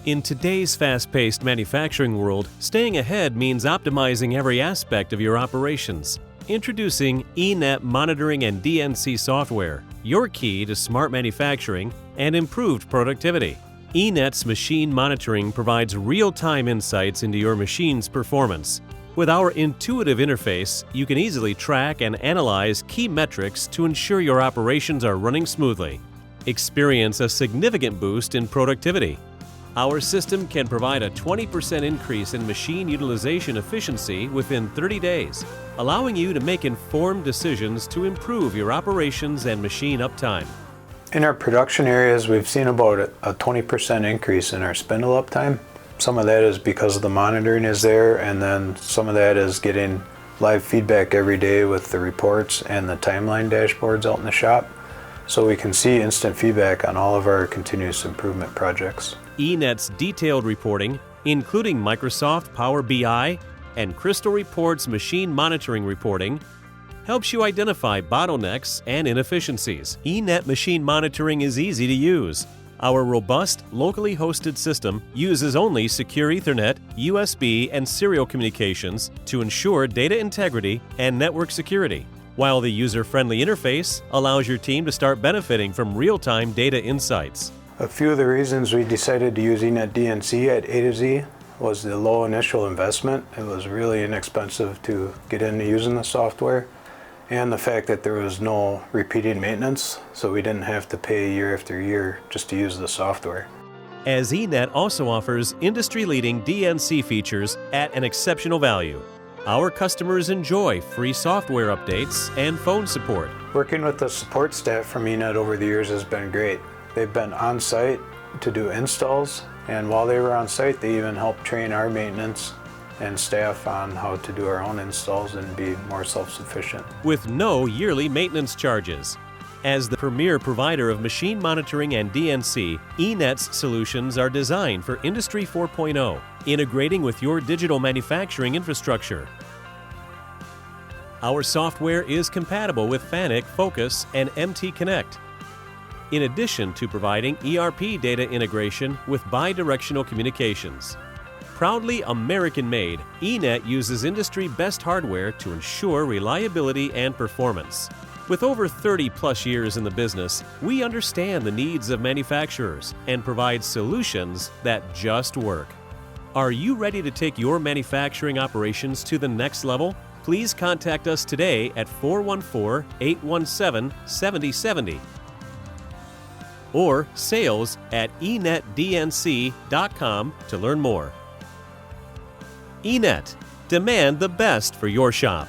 In today's fast-paced manufacturing world, staying ahead means optimizing every aspect of your operations. Introducing eNET Monitoring and DNC software, your key to smart manufacturing and improved productivity. eNET's machine monitoring provides real-time insights into your machine's performance. With our intuitive interface, you can easily track and analyze key metrics to ensure your operations are running smoothly. Experience a significant boost in productivity. Our system can provide a 20% increase in machine utilization efficiency within 30 days, allowing you to make informed decisions to improve your operations and machine uptime. In our production areas, we've seen about a 20% increase in our spindle uptime. Some of that is because the monitoring is there, and then some of that is getting live feedback every day with the reports and the timeline dashboards out in the shop, so we can see instant feedback on all of our continuous improvement projects. eNET's detailed reporting, including Microsoft Power BI and Crystal Reports machine monitoring reporting, helps you identify bottlenecks and inefficiencies. eNET machine monitoring is easy to use. Our robust, locally hosted system uses only secure Ethernet, USB, and serial communications to ensure data integrity and network security, while the user-friendly interface allows your team to start benefiting from real-time data insights. A few of the reasons we decided to use eNET DNC at A to Z was the low initial investment. It was really inexpensive to get into using the software, and the fact that there was no repeating maintenance, so we didn't have to pay year after year just to use the software. As eNET also offers industry-leading DNC features at an exceptional value. Our customers enjoy free software updates and phone support. Working with the support staff from eNET over the years has been great. They've been on site to do installs, and while they were on site, they even helped train our maintenance and staff on how to do our own installs and be more self-sufficient. With no yearly maintenance charges. As the premier provider of machine monitoring and DNC, eNET's solutions are designed for Industry 4.0, integrating with your digital manufacturing infrastructure. Our software is compatible with FANUC, Focus, and MT Connect, in addition to providing ERP data integration with bidirectional communications. Proudly American-made, eNET uses industry-best hardware to ensure reliability and performance. With over 30-plus years in the business, we understand the needs of manufacturers and provide solutions that just work. Are you ready to take your manufacturing operations to the next level? Please contact us today at 414-817-7070 or sales@enetdnc.com to learn more. eNET. Demand the best for your shop.